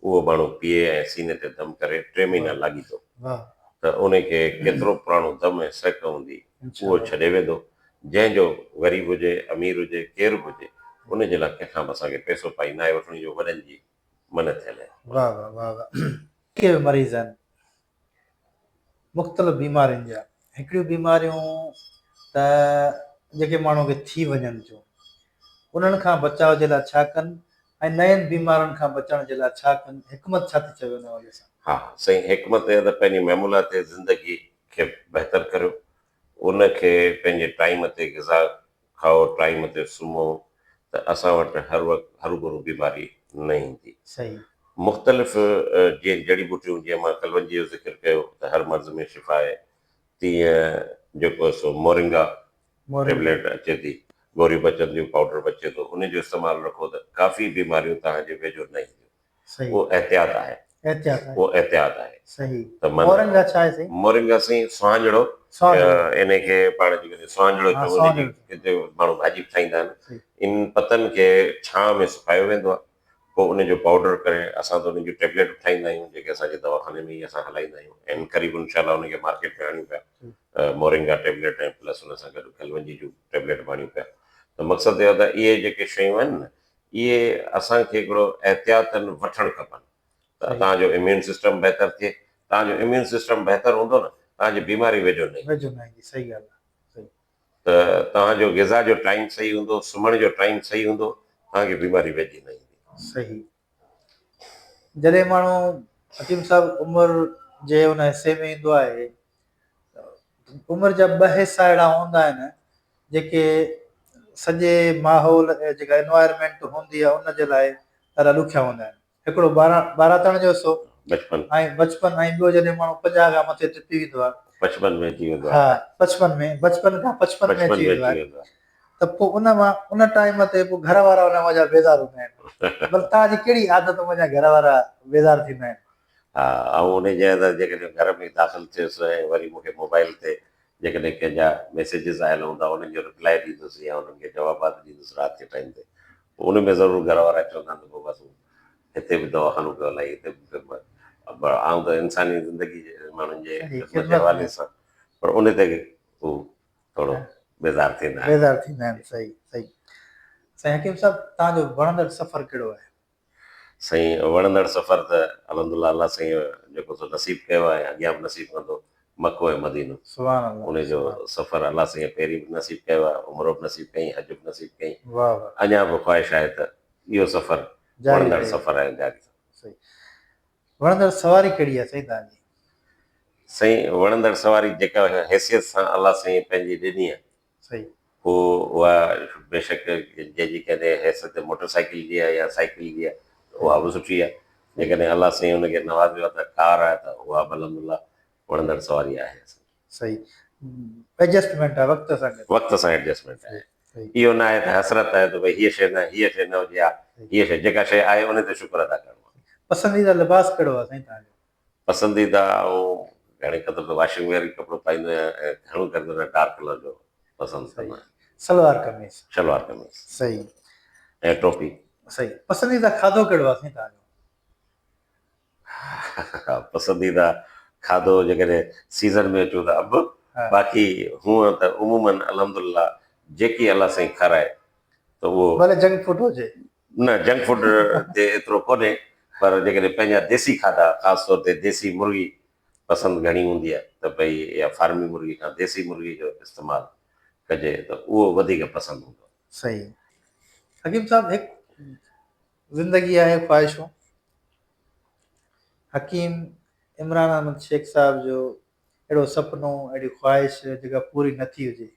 उहो माण्हू पीए ऐं सीने ते दम करे 3 महीना लाॻींदो, वाह त उनखे केतिरो पुराणो दम ऐं सहक हूंदी उहो इंशाल्लाह छॾे वेंदो। जंहिंजो ग़रीब हुजे अमीर हुजे केरु बि हुजे, उनजे लाइ कंहिंखां बि असांखे पैसो पाई न आहे वठिणी, जो वॾनि जी मन थियल आहे। वाह वाह वाह वाह के मरीज़ आहिनि मुख़्तलिफ़ बीमारियुनि जा, हिकिड़ियूं बीमारियूं त जेके माण्हू खे थी वञनि थियूं उन्हनि खां बचाव जे लाइ छा कनि ऐं नयनि बीमारियुनि खां बचण जे लाइ छा कनि, हिकमत छा थी चवे हुन वजह सां? हा साईं, हिकमत आहे त पंहिंजी महमूलात ज़िंदगी खे बहितर करियो, उनखे पंहिंजे टाइम ते ग़िज़ा खाओ, टाइम ते सुम्हो, त असां वटि हर वक़्तु हरू बीमारी न ईंदी। सही मुख़्तलिफ़ जीअं जड़ी बूटियूं, जीअं मां कलवंजी जो ज़िक्र कयो त हर मर्ज़ में शिफ़ा आहे, तीअं जेको सो मोरिंगा मोरिंगा टेबलेट अचे थी, गोरी बचन जो पाउडर बि अचे थो, उन जो इस्तेमालु रखो त काफ़ी बीमारियूं तव्हांजे वेझो न ईंदियूं। सही उहो एहतियात आहे, एहतियात आहे उहो एहतियात आहे। सही त मन मोरिंगा छा आहे सही? मोरिंगा साईं सुहांजणो, सवांजणो इन खे पाण जेके सुहांजणो हाँ चऊं, इन जी सवांजणो हिते माण्हू भाॼी बि ठाहींदा आहिनि। सही इन पतनि खे छांव में सुकायो वेंदो आहे, पोइ उनजो पाउडर करे असां त उन जूं टेबलेट बि ठाहींदा आहियूं, जेके असांजे दवाख़ाने में ई असां हलाईंदा आहियूं, ऐं क़रीब इनशाला उनखे मार्केट में आणियूं पिया, मोरिंगा टेबलेट ऐं प्लस उन सां गॾु कलवंजी जूं टेबलेट बि आणियूं पिया। त मक़सदु इहो आहे त इहे जेके शयूं आहिनि न, इहे असांखे हिकिड़ो एहतियातन वठणु खपनि, त सही तव्हांजो इम्यून सिस्टम बहितर थिए। तव्हांजो इम्यून सिस्टम बहितर हूंदो न, तव्हांजी बीमारी वेझो न ईंदी। वेझो न ईंदी, सही ॻाल्हि आहे सही त तव्हांजो ग़िज़ा जो टाइम सही हूंदो, सुम्हण जो टाइम सही हूंदो, तव्हांखे बीमारी वेझी न ईंदी। सही जॾहिं माण्हू हकीम साहब उमिरि जे उन हिसे में ईंदो आहे, उमिरि जा ॿ हिसा अहिड़ा हूंदा आहिनि जेके सॼे माहौल ऐं जेका एनवायरमेंट हूंदी आहे उनजे लाइ ॾाढा ॾुखिया हूंदा आहिनि। हिकिड़ो ॿारहं जो हिसो बचपन ऐं बचपन, ऐं ॿियो जॾहिं माण्हू 50 खां मथे टिपी वेंदो आहे, बचपन में अची वेंदो हा आहे, बचपन खां 55 में बचपन अची में वेंदो अची आहे, वेंदो आहे। त पोइ उन टाइम ते पोइ घर वारा उन वञा बेज़ार हूंदा आहिनि। बल तव्हांजी कहिड़ी आदत वञा घर वारा बेज़ार थींदा आहिनि? हा, ऐं उनजे अंदरि जेकॾहिं घर में दाख़िल थियुसि ऐं वरी मूंखे मोबाइल ते जेकॾहिं कंहिंजा मैसेजिस आयल हूंदा, उन्हनि जो रिप्लाए ॾींदुसि या उन्हनि खे जवाबात ॾींदुसि राति जे टाइम ते, उन में ज़रूरु घर वारा चवंदा आहिनि, पोइ बसि हिते बि दवाख़ानो पियो हलाई, हिते बि आऊं त इंसानी ज़िंदगी जे माण्हुनि जे सही ख़िदमत जे ख़िदमत हवाले में सां, पर उन ते हू थोरो बेज़ार थींदा आहिनि। बेज़ार थींदा आहिनि, सही सही। साईं हकीम साहब तव्हांजो वणंदड़ सफ़र कहिड़ो आहे? साईं वणंदड़ सफ़र त अल्हम्दुलिल्लाह अल्लाह साईं जेको सो नसीबु कयो आहे, अॻियां बि नसीबु कंदो, मको ऐं मदीनो। सुभान अल्लाह उनजो सुभान सफ़र अल्लाह साईं पहिरीं बि नसीबु कयो आहे, उमिरि बि नसीबु कई, हज बि नसीबु कई, वाह वाह अञा बि ख़्वाहिश आहे त इहो सफ़र जारी वणंदड़ रहे। सफ़र आहे जारी। सही वणंदड़ सवारी कहिड़ी आहे साईं तव्हांजी? साईं वणंदड़ सवारी जेका हैसियत सां अल्लाह साईं पंहिंजी ॾिनी आहे, सही उहा बेशक जंहिंजी कॾहिं हैसियत मोटरसाइकिल जी आहे या साइकिल जी आहे, उहा बि सुठी आहे। जेकॾहिं अल्लाह साईं हुनखे नवाज़ियो आहे त कार आहे, त उहा बि अल्हम्दुलिल्लाह वणंदड़ सवारी आहे। सही एडजस्टमेंट आहे वक़्त सां गॾु। वक़्त सां एडजस्टमेंट आहे, सही इहो न आहे त हसरत आहे त भई हीअ शइ न हुजे, हा हीअ शइ जेका शइ आहे उन ते शुक्र अदा करिणो आहे। पसंदीदा लिबास कहिड़ो आहे साईं तव्हांजो? पसंदीदा ऐं घणे क़दुरु त वॉशिंग वेयर ई कपिड़ो पाईंदो आहियां, ऐं घणो क़दुरु त डार्क कलर जो पसंदि कंदो आहियां, सलवार कमीज़। शलवार कमीज़ सही ऐं टोपी। सही पसंदीदा खाधो कहिड़ो आहे साईं तव्हांजो? पसंदीदा खाधो जेकॾहिं सीज़न में अचूं त अबु, हा बाक़ी हूअं त उमूमन अल्हम्दुलिल्लाह जेकी अल्लाह साईं खाराए त उहो, भले जंक फूड हुजे। न जंक फूड ते एतिरो कोन्हे, पर जेकॾहिं पंहिंजा देसी खाधा, ख़ासि तौर ते देसी मुर्गी पसंदि घणी हूंदी आहे, त भई इहा फार्मी मुर्गी खां देसी मुर्गी जो इस्तेमालु कजे त उहो वधीक पसंदि हूंदो आहे। सही हकीम साहब हिकु ज़िंदगी आहे ख़्वाहिशूं, हकीम इमरान अहमद शेख साहब जो अहिड़ो सुपिनो, अहिड़ी ख़्वाहिश जेका पूरी न थी हुजे?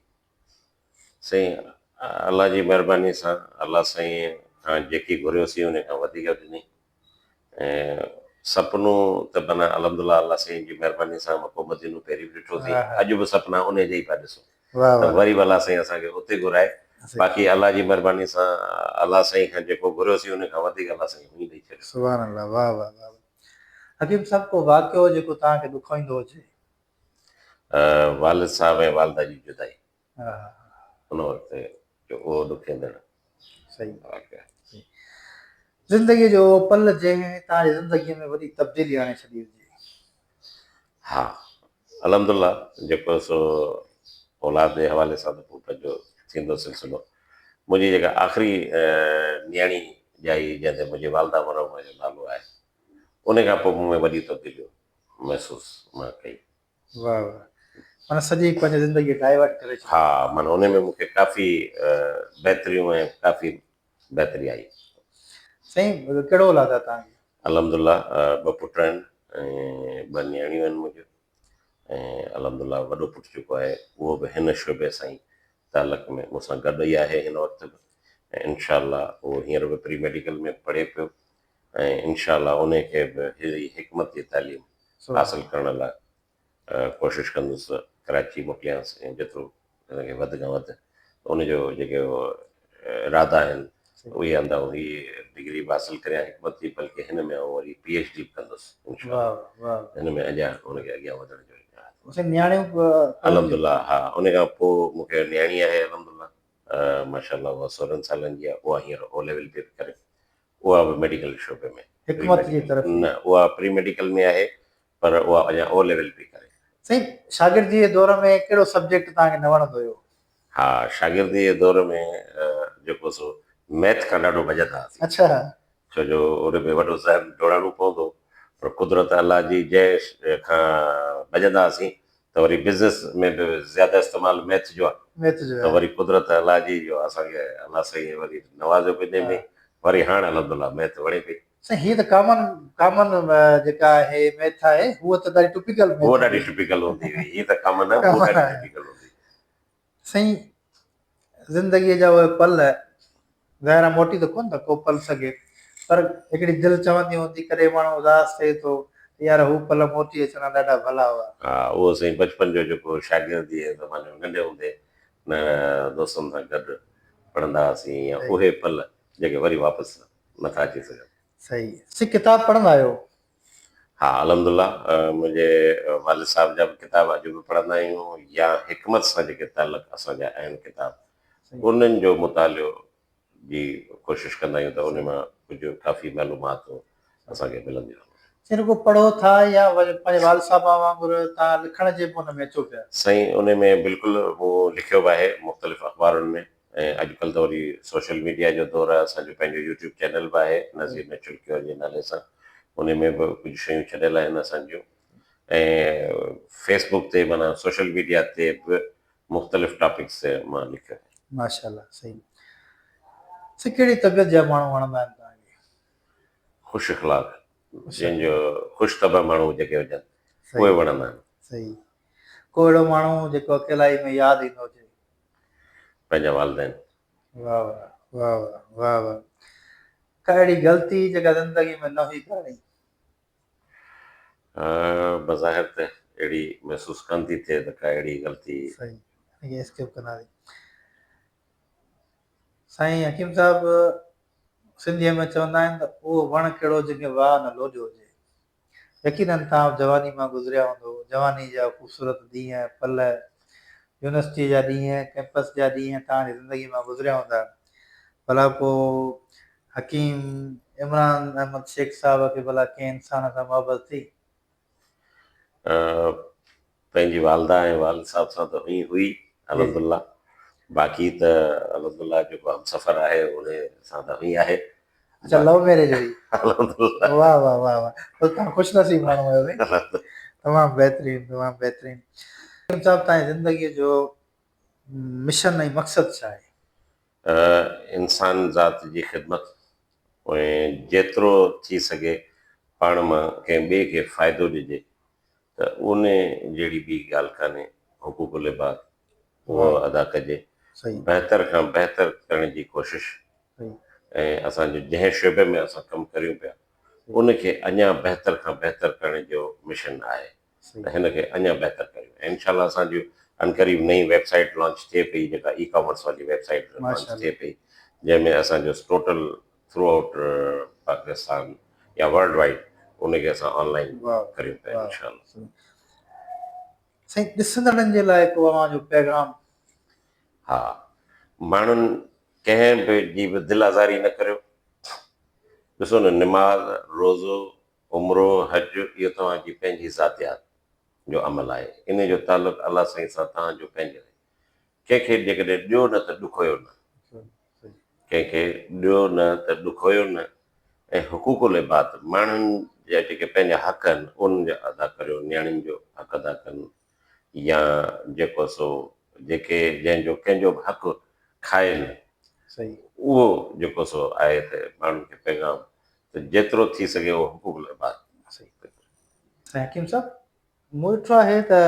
साईं अल्लाह जी महिरबानी सां अल्लाह साईं खां जेकी घुरियोसीं उन खां वधीक ॾिनी, ऐं सपनो त माना अल्हम्दुलिल्लाह अल्लाह साईं जी महिरबानी सां मको मदीनो पहिरीं बि ॾिठोसीं, हा, हा। अॼु बि सपना उन जे ई पिया ॾिसूं। वाह त वाह वरी बि अल्लाह साईं असांखे उते घुराए, सही। बाक़ी अलाह जी महिरबानी सां अल्लाह साईं खां जेको घुरियोसीं उन खां वधीक अल्लाह साईं हुई ॾेई छॾियो। सुभान अल्लाह, वाह वाह वाह। हकीम साहब को वाक़ियो जेको तव्हांखे ॾुखाईंदो हुजे? वालिद साहब ऐं वालिदा जी जुदाई, हा हा, उन वक़्तु जो उहो ॾुखियंदड़ सही वाक़िआ। सही। ज़िंदगीअ जो पल जंहिं तव्हांजी ज़िंदगीअ में वॾी तब्दीली आणे छॾी हुजे? हा, अल्हम्दुलिल्लाह जेको सो औलाद जे हवाले सां त पोइ पंहिंजो थींदो सिलसिलो। मुंहिंजी जेका आख़िरी न्याणी ॼाई जंहिंते मुंहिंजी वालदा मरहूमा जो नालो आहे, उन खां पोइ मूं में वॾी तब्दीलियूं महसूसु मां कई। वाह वाह, माना सॼी पंहिंजी ज़िंदगी डाइवर्ट करे छॾी। हा, माना उन में मूंखे काफ़ी बहितरियूं ऐं काफ़ी बहितरी आई। साईं कहिड़ो औलाद आहे तव्हांखे? अल्हम्दुलिल्लाह 2 पुट आहिनि ऐं 2 न्याणियूं आहिनि मुंहिंजियूं, ऐं अल्हम्दुलिल्लाह वॾो पुटु जेको आहे उहो बि हिन शोबे सां ई तालुक में मूंसां गॾु ई आहे हिन वक़्तु बि, ऐं इनशा उहो हींअर बि प्री मेडिकल में पढ़े पियो, ऐं इनशा उन खे बि अहिड़ी हिकमत जी तालीम हासिलु करण लाइ कोशिशि कंदुसि कराची मोकिलियांसि, ऐं जेतिरो हिनखे वधि खां वधि उनजो जेके इरादा आहिनि उहे अंदरि ही डिग्री बि हासिलु करियां हिकमत जी, बल्कि हिन में वरी PhD बि कंदुसि इनशा वाह वाह। हिन में अञा हुनखे अॻियां वधण जो साईं न्याणियूं पढ़नि थियूं? अल्हम्दुलिल्लाह। हा, उन खां पोइ मूंखे न्याणी आहे अल्हम्दुलिल्लाह, माशाअल्लाह उहा 16 सालनि जी आहे, उहा हींअर O लेवल पे करे, उहा बि मेडिकल शोबे में प्री हिकमत जी मेडिकल तरफ़ न, उहा प्री मेडिकल में आहे, पर उहा अञा O लेवल पे करे। साईं शागिर्दी जे दौर में कहिड़ो सब्जेक्ट तव्हांखे न वणंदो हुयो? हा, शागिर्दी जे दौर में जेको सो मैथ खां ॾाढो भॼंदा हुआसीं, अच्छा। छो जो उन में वॾो ज़हन दौड़ाइणो पवंदो, पर कुदरत अलाह जी जय खां भॼंदा हुआसीं, त वरी बिज़नेस में बि ज़्यादा इस्तेमालु मैथ जो आहे, मैथ जो त आहे। वरी कुदरत अलाह जी जो असांखे अलाह साईं वरी नवाज़ियो पंहिंजे में, वरी हाणे अल्हम्दुलिल्लाह मैथ वणे पई। साईं हीअ त कॉमन जेका आहे मैथ आहे उहा त ॾाढी टिपिकल मैथ उहो ॾाढी टिपिकल हूंदी हुई, हीअ त कॉमन आहे, उहो ॾाढी टिपिकल हूंदी। साईं ज़िंदगीअ जा उहे पल ज़ाहिर मोटी त कोन था को पल सघे, पर हिकिड़ी दिलि चवंदी हूंदी कॾहिं माण्हू उदास थिए थो यार हू पल मोटी अचणा ॾाढा भला हुआ। हा, उहो साईं बचपन जो जेको शागिर्दी ज़माने में नंढे हूंदे न दोस्तनि सां गॾु पढ़ंदा हुआसीं, या उहे पल जेके वरी वापसि नथा अची सघनि। सही। साईं किताब पढ़ंदा आहियो? हा, अल्हम्दुलिल्लाह मुंहिंजे वालिद साहब जा बि किताब अॼु बि पढ़ंदा आहियूं, या हिकमत सां जेके तालुक असांजा आहिनि किताब उन्हनि जो मुतालियो जी कोशिशि कंदा आहियूं, त उन मां कुझु काफ़ी मालूमात असांखे मिलंदियूं आहिनि। साईं रुगो पढ़ो था या पंहिंजे वालिद साहब वांगुरु तव्हां लिखण जे बि हुन में अचो पिया? साईं उन में बिल्कुलु मूं लिखियो बि आहे मुख़्तलिफ़ अख़बारुनि में, ऐं अॼुकल्ह त वरी सोशल मीडिया जो दौरु आहे, असांजो पंहिंजो यूट्यूब चैनल बि आहे नज़ीर नेचुरल क्योर जे नाले सां, उन में बि कुझु शयूं छॾियल आहिनि असांजूं, ऐं फेसबुक ते माना सोशल मीडिया ते बि मुख़्तलिफ़ टॉपिक्स ते मां लिखियो आहे। माशाअल्लाह। सही। साईं कहिड़ी तबियत जा माण्हू वणंदा आहिनि तव्हांखे? ख़ुशि इख़लाक़, जंहिंजो ख़ुशि तबा माण्हू जेके हुजनि उहे वणंदा आहिनि। सही। को अहिड़ो माण्हू जेको अकेलाई में यादि ईंदो हुजे? पंहिंजा वालिदैन। वाह वाह वाह वाह वाह वाह। का अहिड़ी ग़लती जेका ज़िंदगी में न हुई करणी? बज़ाहिर त अहिड़ी महसूसु कोन थी थिए त का अहिड़ी ग़लती। सही, स्किप कंदासीं। साईं हकीम साहब सिंधीअ में चवंदा आहिनि त उहो वणु कहिड़ो जंहिंखे वाह न लोॼो हुजे। यकीननि तव्हां जवानी मां गुज़रिया हूंदो, जवानी जा ख़ूबसूरत ॾींहं पल, यूनिवर्सिटी जा ॾींहं, कैंपस जा ॾींहं तव्हांजी ज़िंदगी मां गुज़रिया हूंदा, भला पोइ हकीम इमरान अहमद शेख साहब खे भला कंहिं इंसान सां मोहबत थी? पंहिंजी वालदा ऐं वालिद साहब सां त हुई अल्हम्दुलिल्लाह, बाक़ी त अल्हम्दुलिल्लाह जेको हमसफ़र आहे उन सां त हुई आहे। अच्छा, लव मैरिज हुई? अल्हम्दुलिल्लाह। वाह वाह वाह वाह, तो तव्हां ख़ुशनसीब माण्हू आहियो भई। तमामु बहितरीनु तमामु बहितरीनु। हकीम साहब तव्हांजी ज़िंदगीअ जो मिशन ऐं मक़सदु छा आहे? इंसान ज़ात जी ख़िदमत, ऐं जेतिरो थी सघे पाण मां कंहिं ॿिए खे फ़ाइदो ॾिजे, त उन जहिड़ी ॿी ॻाल्हि कान्हे। हुकूकुल इबाद उहो अदा कजे, बहितर खां बहितर करण जी कोशिशि, ऐं असांजो जंहिं शोबे में असां कमु करियूं पिया उनखे अञा बहितर खां बहितर करण जो मिशन आहे सही त हिनखे अञा बहितर करियूं ऐं इनशाला असांजी अनकरीब नई वेबसाइट लॉन्च थिए पई जेका ई कॉमर्स वारी वेबसाइट लॉन्च थिए माशाल्लाह पई जंहिंमें असांजो टोटल थ्रू आउट पाकिस्तान या वर्ल्ड वाइड उनखे असां ऑनलाइन वाह करियूं पिया वाह इनशाला सही साईं ॾिसंदड़नि जे लाइ को अव्हां जो पैगाम हा माण्हुनि कंहिं बि जी बि दिलि आज़ारी न करियो ॾिसो न निमाज़ रोज़ो उमिरो हज इहो तव्हांजी पंहिंजी ज़ातियात जो अमल आहे इन जो तालुक़ु अलाह साईं सां तव्हांजो पंहिंजो आहे कंहिंखे जेकॾहिं ॾियो न त ॾुखोयो न कंहिंखे ॾियो न त ॾुखोयो न ऐं हुकूकुल इबाद माण्हुनि जा जेके पंहिंजा हक़ आहिनि उन्हनि जा अदा करियो नियाणियुनि जो हक़ अदा कनि या जेको सो जेके जंहिंजो कंहिंजो बि हक़ खाइनि सही उहो जेको सो आहे त माण्हुनि खे पैगाम त जेतिरो थी सघे उहो हुकूकुल इबाद सही साईं हकीम साहब मूं ॾिठो आहे त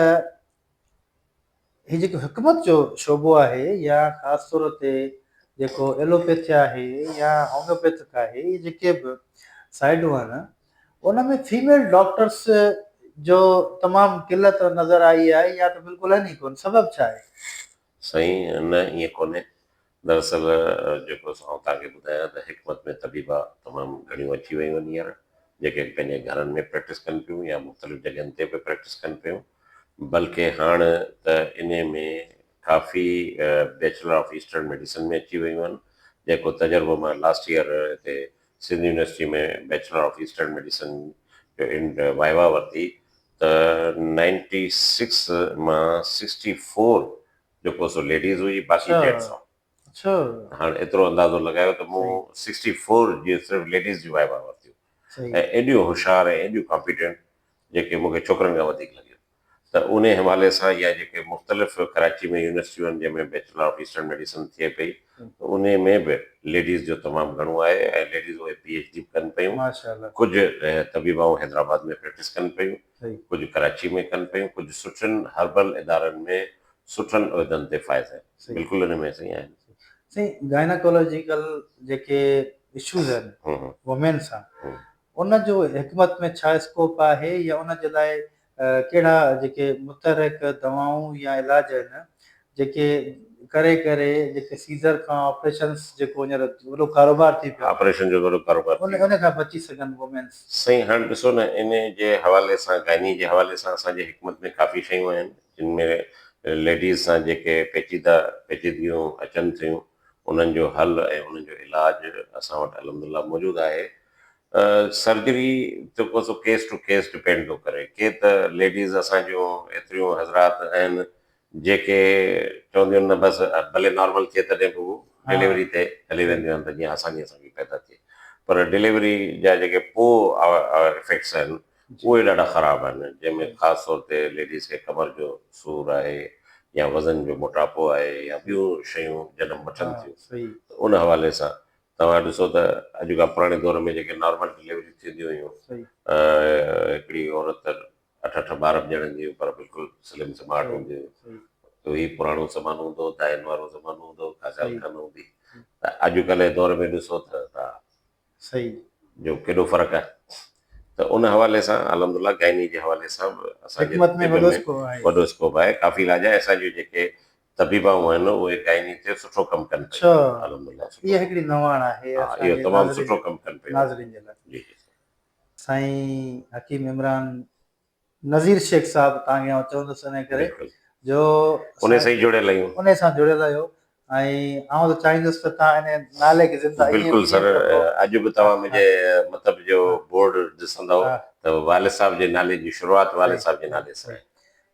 ही जेको हिकमत जो शोबो आहे या ख़ासि तौर ते जेको एलोपैथी आहे या होम्योपैथिक आहे इहे जेके बि साइडूं आहिनि उन में फीमेल डॉक्टर्स जो तमामु किल्लत नज़र आई आहे या त बिल्कुलु आहिनि ई कोन सबबु छा आहे साईं न ईअं कोन्हे दरअसल जेको आउं तव्हांखे ॿुधायां त हिकमत में तबीबा तमामु घणियूं अची वियूं आहिनि हींअर जेके पंहिंजे घरनि में प्रैक्टिस कनि पियूं या मुख़्तलिफ़ जॻहियुनि ते बि प्रैक्टिस कनि पियूं बल्कि हाणे त इन में काफ़ी बैचलर ऑफ ईस्टर्न मेडिसिन में अची वियूं आहिनि जेको तजुर्बो मां लास्ट ईयर हिते सिंध यूनिवर्सिटी में बैचलर ऑफ ईस्टर्न मेडिसिन जो इन वाइवा वरिती त 96 मां 64 जेको सो लेडीज़ हुई बाक़ी अच्छा जेंट्स हुआ अच्छा हाणे एतिरो अंदाज़ो लॻायो त मूं सही 64 जी सिर्फ़ु लेडीज़ जी वाइवा वरितियूं सही ऐं एॾियूं होशियारु ऐं एॾियूं कॉम्पिटेंट जेके मूंखे छोकिरनि खां वधीक लॻियूं त उन हवाले सां या जेके मुख़्तलिफ़ कराची में यूनिवर्सिटियूं आहिनि जंहिंमें बैचलर ऑफ ईस्टर्न मेडिसिन थिए पई त उन में बि लेडीज़ जो तमामु घणो आहे ऐं लेडीज़ उहे PhD कनि पियूं माशाल्लाह कुझु तबीबाऊं हैदराबाद में प्रैक्टिस कनि पियूं सही कुझु कराची में कनि पियूं कुझु सुठनि हर्बल इदारनि में सुठनि उहिदनि ते फ़ाइज़ आहिनि सही बिल्कुलु इन में सही आहिनि साईं गायनाकोलॉजिकल जेके इश्यूज़ आहिनि हम्म, हम्म, वुमेन सां हम्म। उन जो हिकमत में छा स्कोप आहे या उन जे लाइ कहिड़ा जेके मुतहरिक दवाऊं या इलाज आहिनि जेके करे करे जेके सीज़र खां ऑपरेशन्स जेको हींअर वॾो कारोबार थी पियो ऑपरेशन जो वॾो कारोबार उन थी वियो उन खां बची सघनि वुमेन्स साईं हाणे ॾिसो न इन जे हवाले सां गाइनी जे हवाले सां असांजे हिकमत में काफ़ी शयूं आहिनि जिन में लेडीज़ सां जेके पेचीदगियूं अचनि थियूं उन्हनि जो हल ऐं उन्हनि जो इलाज असां वटि अलहमदिल्ला मौजूदु आहे सर्जरी जेको सो केस टू केस डिपेंड थो करे के त लेडीज़ असांजूं एतिरियूं हज़रात आहिनि जेके चवंदियूं आहिनि न बसि भले नॉर्मल थिए तॾहिं बि हू डिलीवरी ते हली वेंदियूं आहिनि त जीअं आसानी असांखे पैदा थिए पर डिलीवरी जा जेके पोइ इफेक्ट्स आहिनि उहे ॾाढा ख़राबु आहिनि जंहिंमें ख़ासि तौर ते लेडीज़ खे कमर जो सूरु आहे या वज़न जो मोटापो आहे या ॿियूं शयूं जनमु वठनि थियूं उन हवाले सां तव्हां ॾिसो त अॼु खां पुराणे दौर में जेके नॉर्मल डिलीवरी थींदियूं हुयूं हिकिड़ी औरत 8 ॿार बि ॼणंदी हुई पर बिल्कुलु स्लिम स्मार्ट हूंदी हुई त ही पुराणो ज़मानो हूंदो दाइन वारो ज़मानो हूंदो का ॻाल्हि कान हूंदी त अॼुकल्ह जे दौर में ॾिसो त तव्हां सही जो केॾो फ़र्क़ु आहे त उन हवाले सां अलहमदिल्ला गाइनी जे हवाले सां बि असांजे हिकमत में तिब वॾो में स्कोप आहे वॾो स्कोप आहे काफ़ी इलाज आहे असांजूं जेके तबीबाऊं आहिनि उहे गाइनी ते सुठो कमु कनि अच्छा पियूं अलहमदिल्ला इहा हिकिड़ी नवाण आहे हा इहो असांजे तमामु सुठो कमु कनि पियूं नाज़रीन जे लाइ जी जी साईं हकीम इमरान नज़ीर शेख साहब तव्हांखे आउं चवंदुसि इन करे बिल्कुलु जो उन सां ई जुड़ियल आहियूं उन सां जुड़ियल आहियो ऐं आउं त चाहींदुसि त तव्हां इन नाले खे ज़िंदा बिल्कुलु सर अॼु बि तव्हां मुंहिंजे मतिलब जो बोर्ड ॾिसंदव त वालिद साहब जे नाले जी शुरूआति वालिद साहब जे नाले सां आहे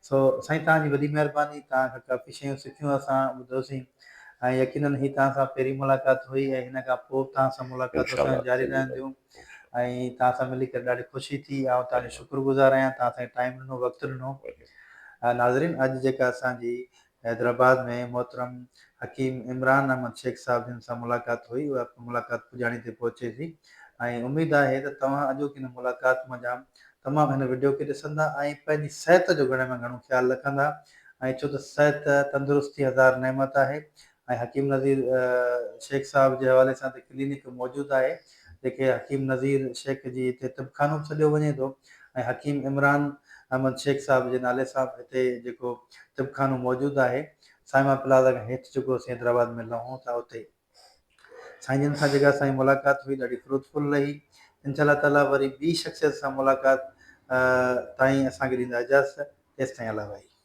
सो साईं तव्हांजी वॾी महिरबानी तव्हां खां काफ़ी शयूं सिखियूं असां ॿुधोसीं ऐं यकीननि ही तव्हां सां पहिरीं मुलाक़ात हुई ऐं हिन खां पोइ तव्हां सां मुलाक़ातूं इंशाल्लाह असांजी जारी रहंदियूं ऐं तव्हां सां मिली करे ॾाढी ख़ुशी थी ऐं तव्हांजो शुक्रगुज़ार आहियां तव्हां असांखे टाइम ॾिनो वक़्तु ॾिनो नाज़रीन अॼु जेका असांजी हैदराबाद में मोहतरम हकीम इमरान अहमद शेख साहब जिन सां मुलाक़ात हुई उहा मुलाक़ात पुॼाणी ते पहुचे थी ऐं उमेदु आहे त तव्हां अॼोकी हिन मुलाक़ात मां जाम तमामु हिन वीडियो खे ॾिसंदा ऐं पंहिंजी सिहत जो घणे में घणो ख़्यालु रखंदा ऐं छो त सिहत तंदुरुस्ती हज़ार नेमत आहे ऐं हकीम नज़ीर शेख साहब जे हवाले सां त क्लिनिक मौजूदु आहे जेके हकीम नज़ीर शेख जी हिते तिबखानो बि सॼो वञे थो, ऐं हकीम इमरान अहमद शेख साहिब जे नाले सां हिते जेको तिबखानो मौजूदु आहे, साइमा प्लाज़ा खां हेठि जेको असीं हैदराबाद में लहूं था उते। साईं जन सां जेका असांजी मुलाक़ात हुई ॾाढी फ्रूटफुल रही। इंशाअल्लाह ताला वरी ॿी शख़्सियत सां मुलाक़ात ताईं असांखे ॾींदा इजाज़त। तेसिताईं अला भाई।